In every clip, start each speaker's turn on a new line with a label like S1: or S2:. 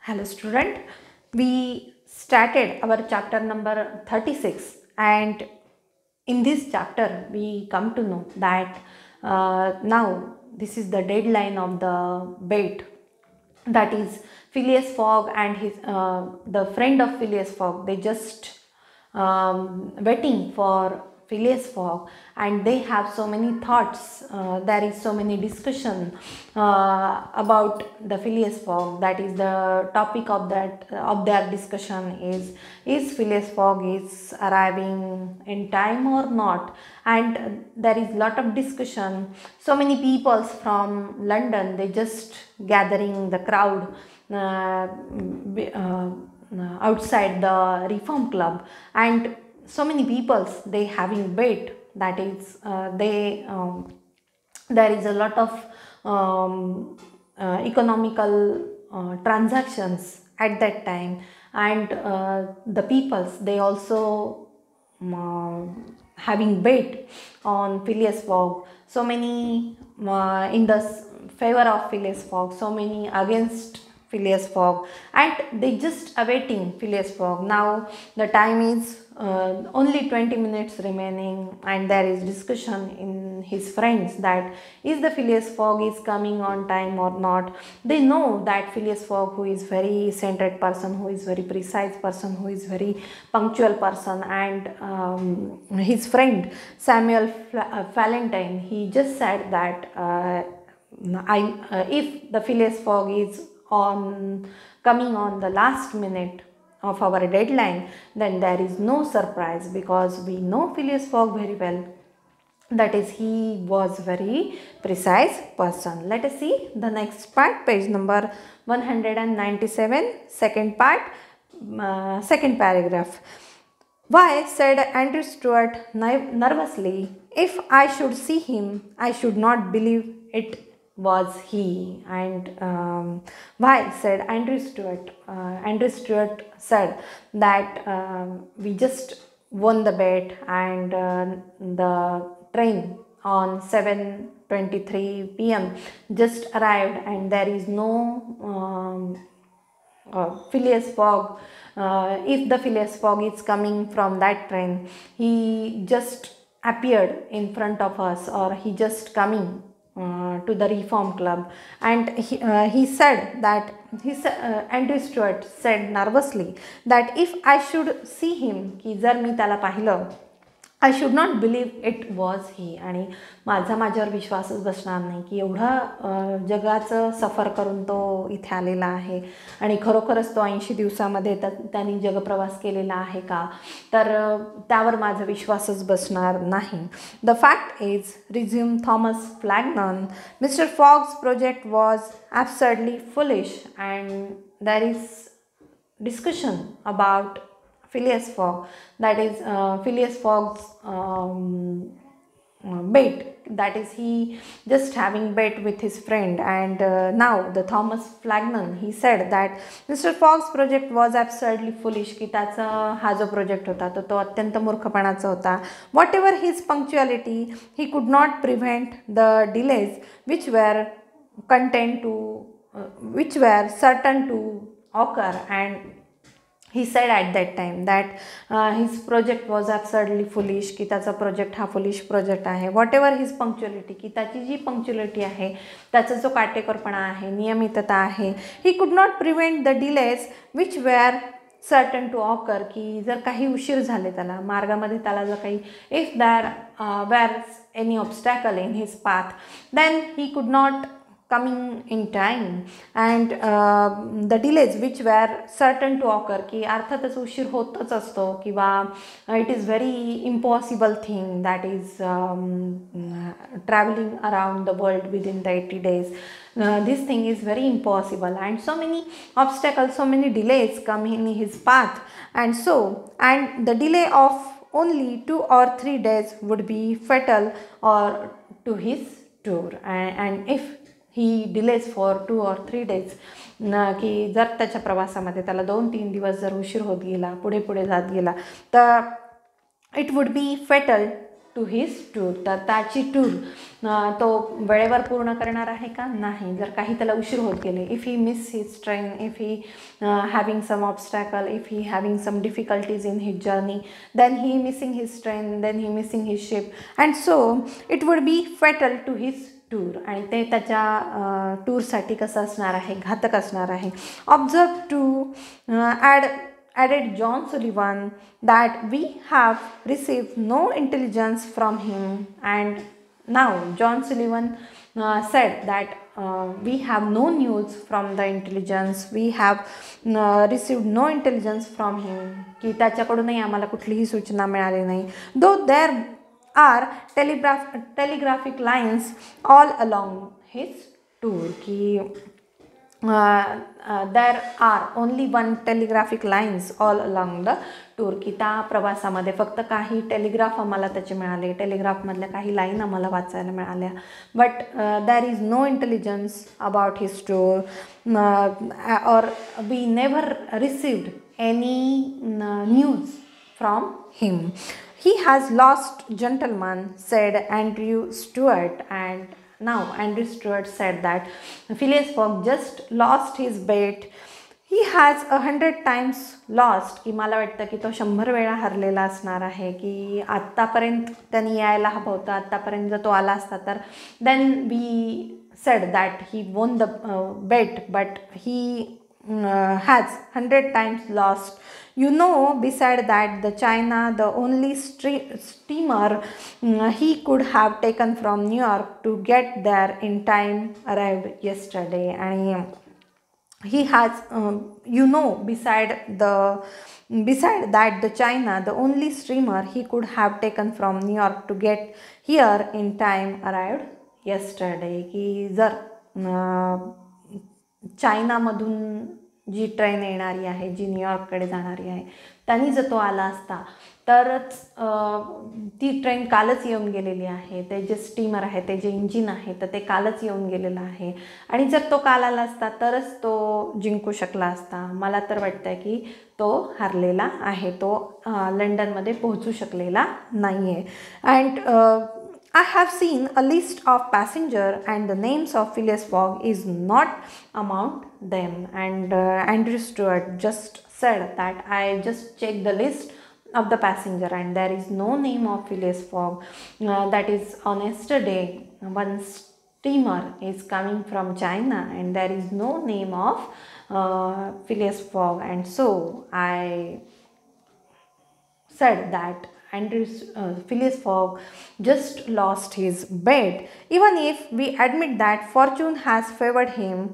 S1: Hello student, we started our chapter number 36 and in this chapter we come to know that now this is the deadline of the bait, that is Phileas Fogg and his the friend of Phileas Fogg. They just waiting for Phileas Fogg and they have so many thoughts. There is so many discussion about the Phileas Fogg. That is the topic of their discussion is Phileas Fogg is arriving in time or not, and there is lot of discussion. So many people from London, they just gathering the crowd outside the Reform Club, and so many peoples they having bet, that is there is a lot of economical transactions at that time, and the peoples they also having bet on Phileas Fogg. So many in the favor of Phileas Fogg, so many against Phileas Fogg, and they just awaiting Phileas Fogg. Now the time is only 20 minutes remaining, and there is discussion in his friends that is the Phileas Fogg is coming on time or not. They know that Phileas Fogg, who is very centered person, who is very precise person, who is very punctual person, and his friend Samuel Valentine, he just said that if the Phileas Fogg is on coming on the last minute of our deadline, then there is no surprise, because we know Phileas Fogg very well, that is he was very precise person. Let us see the next part, page number 197, second part, second paragraph. Why, said Andrew Stuart nervously, if I should see him, I should not believe it was he. And why, said Andrew Stuart. Andrew Stuart said that we just won the bet, and the train on 7:23 p.m. just arrived, and there is no Phileas Fogg. If the Phileas Fogg is coming from that train, he just appeared in front of us, or he just coming to the Reform Club. And he said that Andrew Stuart said nervously that if I should see him, की जर मी त्याला पाहिलं, I should not believe it was he. आणि माझ्यावर विश्वासच बसणार नाही की एवढं जगाचं सफर करून तो इथे आलेला आहे, आणि खरोखरच तो 80 दिवसामध्ये त्यांनी जगप्रवास केलेला आहे का, तर त्यावर माझा विश्वासच बसणार नाही. The fact is, resume Thomas Flanagan, mister Fogg's project was absurdly foolish, and there is discussion about Phileas Fogg, that is Phileas Fogg's bet, that is he just having bet with his friend. And now the Thomas Flagnan, he said that Mr. Fogg's project was absurdly foolish, की त्याचा हा जो project होता तो अत्यंत मूर्खपणाचा होता. Whatever his punctuality, he could not prevent the delays which were certain to occur. And he said at that time that his project was absurdly foolish, की त्याचा प्रोजेक्ट हा फुलिश प्रोजेक्ट आहे. वॉट एव्हर हिज पंक्च्युअलिटी, की त्याची जी punctuality आहे, त्याचा जो काटेकोरपणा आहे, नियमितता आहे, he could not prevent the delays which were certain to occur, की जर काही उशीर झाले त्याला मार्गामध्ये, त्याला जर काही if there were any obstacle in his path, then he could not coming in time. And the delays which were certain to occur, की अर्थातच उशीर होतच असतो, किंवा it is very impossible thing, that is traveling around the world within the 80 days. This thing is very impossible, and so many obstacles, so many delays come in his path, and the delay of only 2 or 3 days would be fatal or to his tour. And if he delays for 2 or 3 days, की जर त्याच्या प्रवासामध्ये त्याला 2-3 दिवस जर उशीर होत गेला, पुढे जात गेला, तर it would be fatal to his tour, तर त्याची टूर तो वेळेवर पूर्ण करणार आहे का? नाही. जर काही त्याला उशीर होत गेले, if he miss his train, if he having some obstacle, if he having some difficulties in his journey, then he missing his train, then he missing his ship, and so it would be fatal to his tour. आणि ते त्याच्या टूरसाठी कसं असणार आहे? घातक असणार आहे. Observe to added John Sullivan that we have received no intelligence from him, and now John Sullivan said that we have no news from the intelligence, we have received no intelligence from him, की त्याच्याकडूनही आम्हाला कुठलीही सूचना मिळाली नाही. though there are telegraphic lines all along his tour, की there are only one telegraphic lines all along the tour, की त्या प्रवासामध्ये फक्त काही टेलिग्राफ आम्हाला त्याचे मिळाले, टेलिग्राफमधल्या काही लाईन आम्हाला वाचायला मिळाल्या. But there is no intelligence about his tour, और we never received any news from him. He has lost, gentlemen, said Andrew Stuart, and now Andrew Stuart said that Phileas Fogg just lost his bet. He has 100 times lost, की मला वाटतं की तो 100 वेळा हरलेला असणार आहे, की आत्तापर्यंत त्यांनी यायला हवं होतं, आत्तापर्यंत जर तो आला असता तर then we said that he won the bet, but he has 100 times lost. You know, beside that, the China, the only steamer he could have taken from New York to get there in time, arrived yesterday. And he has, you know, beside that, the China, the only steamer he could have taken from New York to get here in time, arrived yesterday. की जर चायनामधून जी train येणारी आहे, जी न्यूयॉर्ककडे जाणारी आहे, त्यांनी जर तो आला असता तरच ती ट्रेन कालच येऊन गेलेली आहे. ते जे स्टीमर आहे, ते जे इंजिन आहे, तर ते कालच येऊन गेलेलं आहे. आणि जर तो काल आला असता तरच तो जिंकू शकला असता. मला तर वाटतं आहे की तो हरलेला आहे, तो लंडनमध्ये पोहोचू शकलेला नाही आहे. And I have seen a list of passengers, and the names of Phileas Fogg is not among them. And Andrew Stuart just said that I just checked the list of the passenger, and there is no name of Phileas Fogg. That is, on yesterday one steamer is coming from China, and there is no name of Phileas Fogg, and so I said that Phileas Fogg just lost his bet. Even if we admit that fortune has favored him,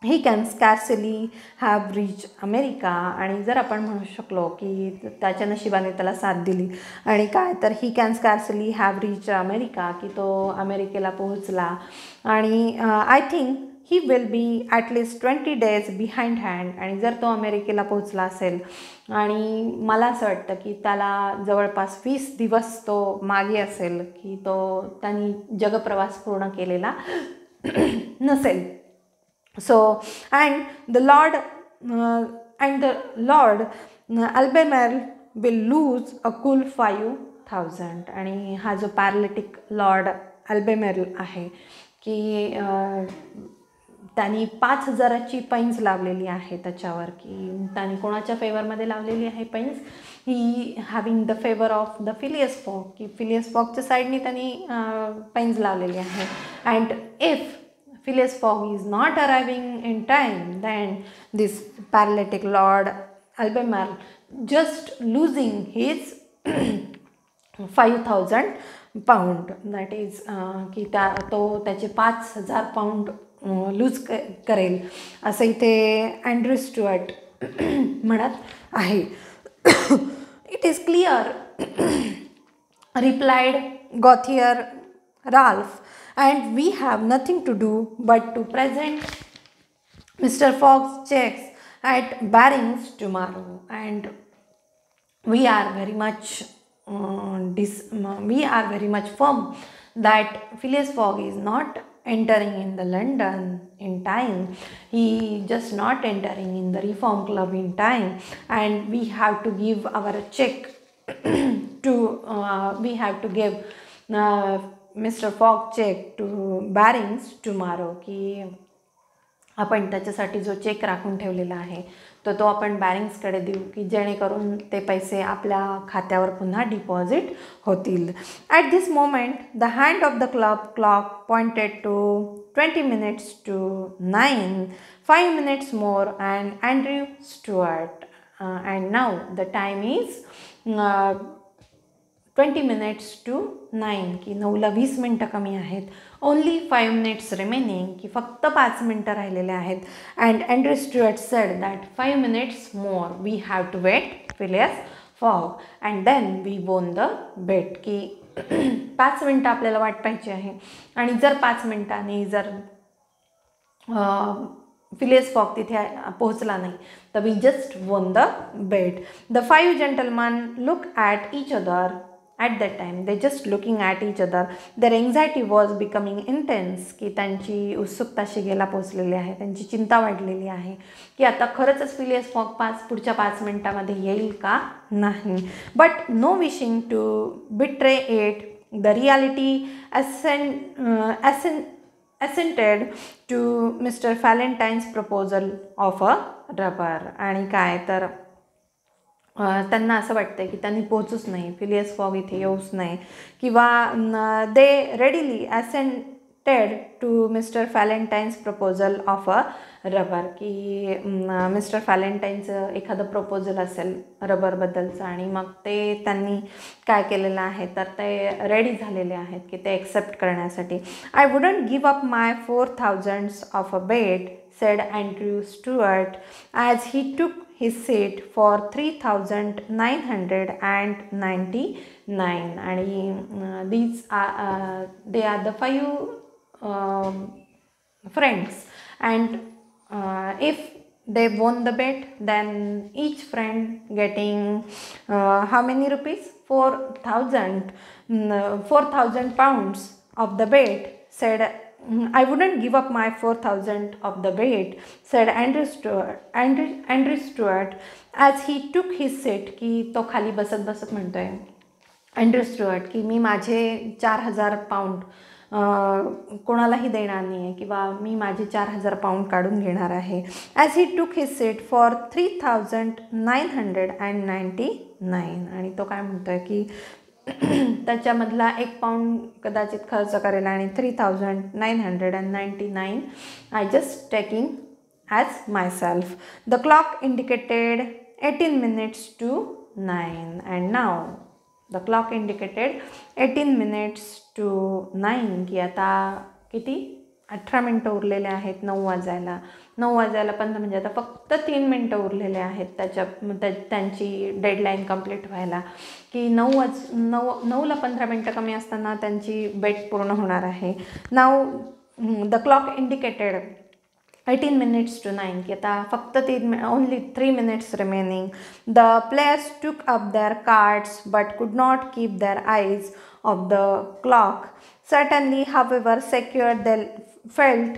S1: he can scarcely have reached America. आणि जर आपण म्हणू शकलो की त्याच्या नशिबाने त्याला साथ दिली आणि काय तर he can scarcely have reached America, की तो अमेरिकेला पोहोचला. आणि I think he will be at least 20 days behind hand. आणि जर तो अमेरिकेला पोहोचला असेल आणि मला असं वाटतं की त्याला जवळपास 20 दिवस तो मागे असेल, की तो त्यांनी जगप्रवास पूर्ण केलेला नसेल. So and the lord Albemarle will lose a cool 5,000. आणि हा जो पॅरालिटिक लॉर्ड अल्बेमेर्ल आहे की त्यांनी 5,000ची पैंज लावलेली आहे त्याच्यावर, की त्यांनी कोणाच्या फेवरमध्ये लावलेली आहे पैंज? He having the favour of the Phileas Fogg, की फिलियस फॉगच्या साईडने त्यांनी पैंज लावलेली आहे. And if Phileas Fogg is not arriving in time, then this paralytic lord Albemarle just losing his 5,000 pound. That is की तो त्याचे 5,000 पाऊंड लूज करेल असं इथे अँड्रू स्टुअर्ट म्हणत आहे. It is clear, replied Gauthier Ralph, and we have nothing to do but to present mister Fogg's cheques at Barings tomorrow. And we are very much firm that Phileas Fogg is not entering in the London in time. He just not entering in the Reform Club in time, and we have to give our check we have to give Mr. Fogg check to Barings tomorrow, की आपण त्याच्यासाठी जो check राखून ठेवलेला आहे तो आपण बॅरिंग्सकडे देऊ, की जेणेकरून ते पैसे आपल्या खात्यावर पुन्हा डिपॉझिट होतील. At this moment the hand of the clock pointed to 20 minutes to 9, 5 minutes more, and Andrew Stuart. And now the time is 20 minutes to 9, की 9ला 20 मिनटं कमी आहेत. ओनली 5 minutes रिमेनिंग, की फक्त 5 मिनटं राहिलेले आहेत. And Andrew Stuart said that 5 minutes more we have to wait Phileas Fogg and then we won the bet, की 5 मिनटं आपल्याला वाट पाहिजे आहे. आणि जर 5 मिनटांनी जर फिलियस फॉग तिथे पोहोचला नाही तर we just won the bet. The 5 gentlemen look at each other. At that time they just looking at each other. Their anxiety was becoming intense, की त्यांची उत्सुकता शिगेला पोचलेली आहे, त्यांची चिंता वाढलेली आहे की आता खरंच फिलियस फॉग पुढच्या 5 मिनिटामध्ये येईल का नाही. But no wishing to betray it, the reality assented to Mr. Valentine's proposal of a rubber. आणि काय तर त्यांना असं वाटतं की त्यांनी पोहोचूच नाही, फिलियस फॉग इथे येऊच नाही, किंवा they readily assented to mister Fallentin's proposal of a rubber, की मिस्टर फॅलेंटाईनचं एखादं प्रपोजल असेल रबरबद्दलचं आणि मग ते त्यांनी काय केलेलं आहे तर ते रेडी झालेले आहेत की ते एक्सेप्ट करण्यासाठी. I wouldn't give up my 4000 of a bet, said Andrew Stuart as he took his seat for 3999. आणि they are the 5 friends, and if they won the bet then each friend getting how many rupees? 4,000 pounds of the bet. Said I wouldn't give up my 4,000 of the bet, said Andrew Stuart as he took his seat, की तो खाली बसत म्हणतोय Andrew Stuart की मी माझे 4,000 pound कोणालाही देणार नाही आहे, किंवा मी माझे 4,000 पाऊंड काढून घेणार आहे. ॲज ही टूक हिज सीट फॉर 3999. आणि तो काय म्हणतोय की त्याच्यामधला 1 पाऊंड कदाचित खर्च करेल आणि 3999 I just taking as my self. The clock indicated 18 minutes to 9 and now the clock indicated 18 minutes to 9, की आता किती 18 मिनटं उरलेले आहेत 9 वाजायला 15, म्हणजे आता फक्त 3 मिनटं उरलेले आहेत त्यांची डेडलाईन कंप्लीट व्हायला, की 9ला 15 मिनटं कमी असताना त्यांची बेट पूर्ण होणार आहे. Now the clock indicated 18 minutes to 9, की आता फक्त only 3 minutes remaining. The players took up their cards but could not keep their eyes off the clock. Certainly, however secure they felt,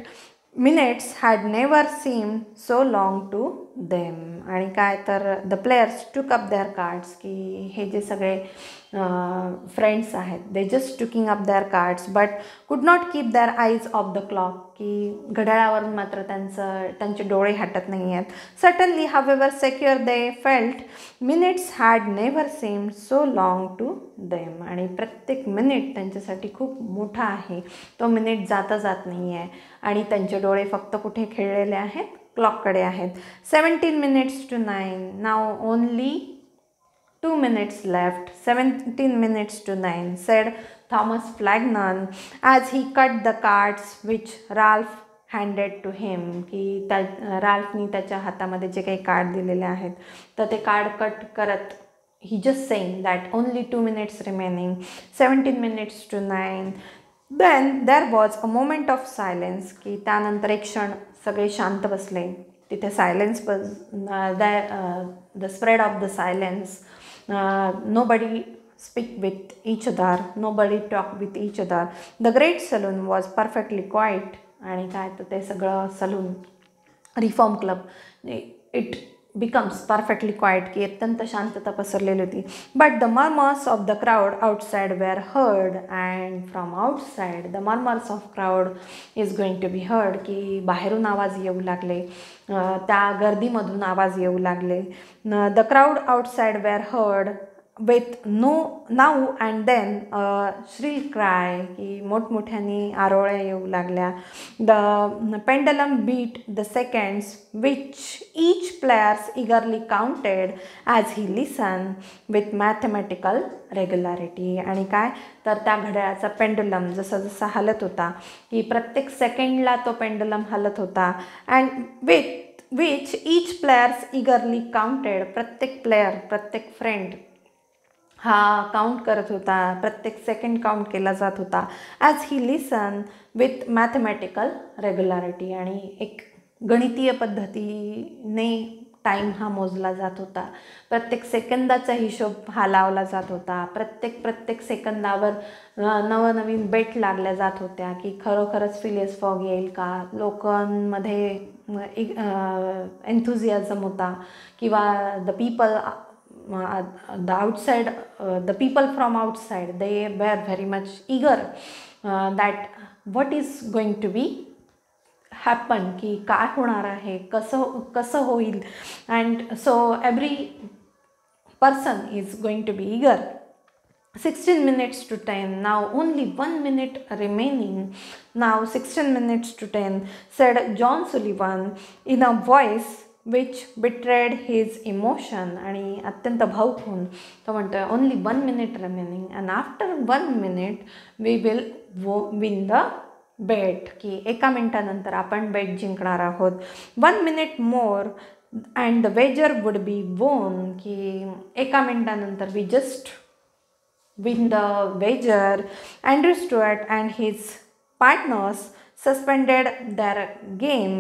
S1: minutes had never seemed so long to them. आणि काय तर the players took up their cards, की हे जे सगळे friends आहेत they just tooking up their cards but could not keep their eyes off the clock, की घड्याळावरून मात्र त्यांचे डोळे हटत नाही आहेत. Certainly however secure they felt, minutes had never seemed so long to them. आणि प्रत्येक मिनिट त्यांच्यासाठी खूप मोठा आहे, तो मिनिट जात नाही आहे आणि त्यांचे डोळे फक्त कुठे खेळलेले आहेत, क्लॉककडे आहेत. 17 minutes to 9. Now only 2 minutes left. 17 minutes to 9, said Thomas Flanagan as he cut the cards which Ralph handed to him. की राल्फनी त्याच्या हातामध्ये जे काही कार्ड दिलेले आहेत तर ते कार्ड कट करत he just saying that only 2 minutes remaining. 17 minutes to 9. Then there was a moment of silence, की त्यानंतर एक क्षण सगळे शांत बसले. तिथे silence the spread of the silence. Nobody speak with each other, nobody talk with each other. The great saloon was perfectly quiet. आणि काय तर ते सगळं saloon reform club it becomes perfectly quiet, की अत्यंत शांतता पसरलेली होती. But the murmurs of the crowd outside were heard, and from outside the murmurs of crowd is going to be heard, की बाहेरून आवाज येऊ लागले, त्या गर्दीमधून आवाज येऊ लागले. The crowd outside were heard with now and then a shrill cry, की मोठमोठ्याने आरोळ्या येऊ लागल्या. The pendulum beat the seconds which each player eagerly counted as he listened with mathematical regularity. आणि काय तर त्या घड्याळाचा पेंडुलम जसा जसा हलत होता, की प्रत्येक सेकंडला तो पेंडुलम हलत होता. And which each players eagerly counted, प्रत्येक प्लेयर प्रत्येक फ्रेंड हा काउंट करत होता, प्रत्येक सेकंड काउंट केला जात होता. As he listen with mathematical regularity, आणि एक गणितीय पद्धतीने टाईम हा मोजला जात होता. प्रत्येक सेकंदाचा हिशोब हा लावला जात होता. प्रत्येक सेकंदावर नवनवीन बेट लागल्या जात होत्या, की खरोखरच फिलियस फॉग येईल का. लोकांमध्ये एन्थुझियाझम होता, किंवा the people from outside, they were very much eager that what is going to be happen, की काय होणार आहे, कसं होईल. and so every person is going to be eager. 16 minutes to 10, now only 1 minute remaining, now 16 minutes to 10, said John Sullivan in a voice which betrayed his emotion. आणि अत्यंत भावुक होऊन तो म्हणतोय only 1 minute remaining, and after 1 minute we will win the bet, की एका मिनिटानंतर आपण बेट जिंकणार आहोत. 1 minute more and the wager would be won, की एका मिनिटानंतर we just win the wager. Andrew Stewart and his partners suspended their game.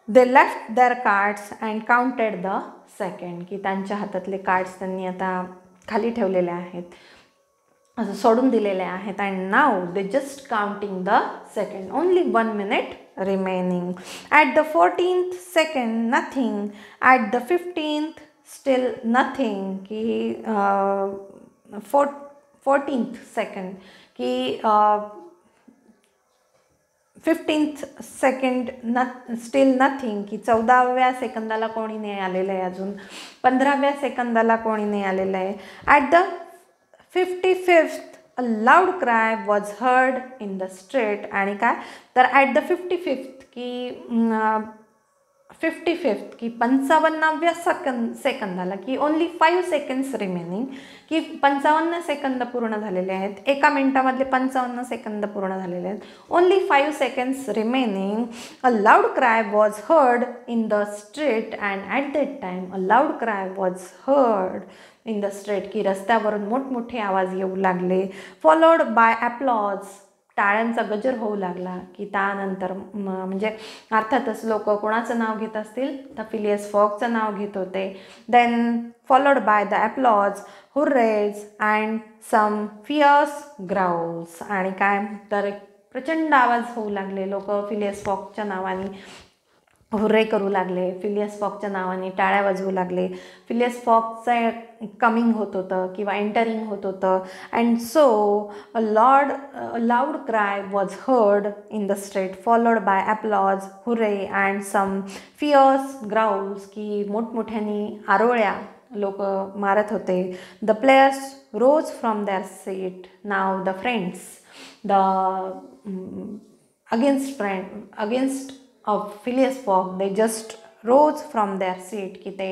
S1: They left their cards and counted the second, की त्यांच्या हातातले कार्ड्स त्यांनी आता खाली ठेवलेले आहेत, असं सोडून दिलेले आहेत. And now they just counting the second, only 1 minute remaining. At the 14th second nothing, at the 15th still nothing, की 14th second, की 15th second स्टील नथिंग, की 14व्या सेकंदाला कोणी नाही आलेलं आहे, अजून 15व्या सेकंदाला कोणी नाही आलेलं आहे. At the 55th a loud cry was heard in the street. आणि काय तर ॲट द 55th की 55व्या सेकंदाला, की ओनली 5 seconds रिमेनिंग, की 55 सेकंद पूर्ण झालेले आहेत, एका मिनिटामधले 55 सेकंद पूर्ण झालेले आहेत. Only 5 seconds remaining, a loud cry was heard in the street. And at that time a loud cry was heard in the street, की रस्त्यावरून मोठमोठे आवाज येऊ लागले. फॉलोड बाय ॲप्लॉज, टाळ्यांचा गजर होऊ लागला, की त्यानंतर म्हणजे अर्थातच लोक कोणाचं नाव घेत असतील तर फिलियस फॉगचं नाव घेत होते. Then followed by the applause, hurrahs and some fierce growls. आणि काय तर प्रचंड आवाज होऊ लागले, लोक फिलियस फॉगच्या नावाने हुर्रे करू लागले, फिलियस फॉगच्या नावाने टाळ्या वाजवू लागले. फिलियस फॉगचं कमिंग होत होतं किंवा एंटरिंग होत होतं. And so a loud cry was heard in the street, followed by applause, hurrah and some fierce growls, की मोठमोठ्याने आरोळ्या लोक मारत होते. The players rose from their seat. Now the friends, the against of Phileas Fogg, they just rose from their seat, की ते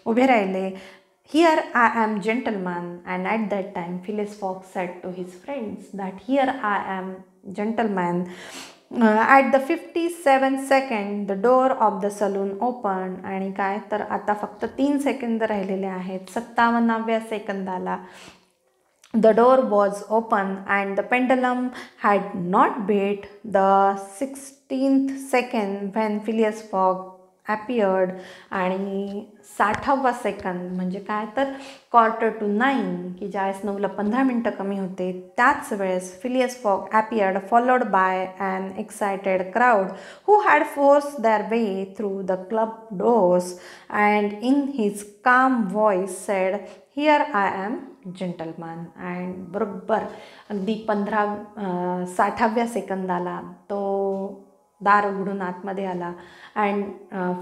S1: उभे राहिले. Here I am gentleman. And at that time Phileas Fogg said to his friends that here I am gentleman. At the 57th second the door of the saloon opened. आणि काय तर आता फक्त 3 second राहिलेले आहेत. 57व्या सेकंदाला the door was open and the pendulum had not beat the 16th second when Phileas Fogg ॲपियर्ड आणि 60वा second म्हणजे काय तर 8:45 की ज्यावेळेस 9ला 15 मिनटं कमी होते त्याच वेळेस Phileas Fogg appeared followed by an excited crowd who had force their way through the club doors and in his calm voice said here I am gentleman. And बरोबर अगदी 60व्या सेकंदाला तो दार उघडून आतमध्ये आला and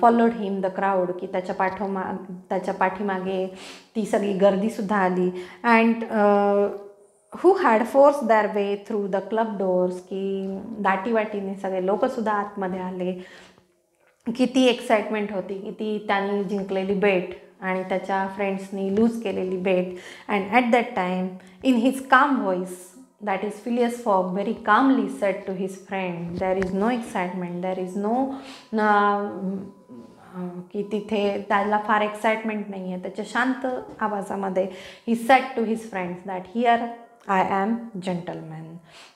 S1: followed him the crowd की त्याच्या पाठीमागे ती सगळी गर्दीसुद्धा आली. And who had force their way through the club doors की दाटीवाटीने सगळे लोकसुद्धा आतमध्ये आले. किती एक्साइटमेंट होती, किती त्यांनी जिंकलेली बेट आणि त्याच्या फ्रेंड्सनी लूज केलेली bet. And at that time in his calm voice that is Phileas Fogg very calmly said to his friend, there is no excitement, there is no की तिथे त्याला फार एक्साइटमेंट नाही आहे. त्याच्या शांत आवाजामध्ये he said to his friends that here I am gentleman.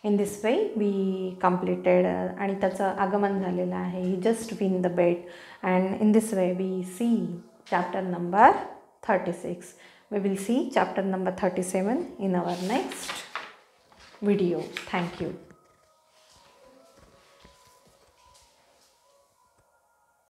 S1: In this way we completed आणि त्याचं आगमन झालेलं आहे. He just win the bet and in this way we see chapter number 36. We will see chapter number 37 in our next video. Thank you.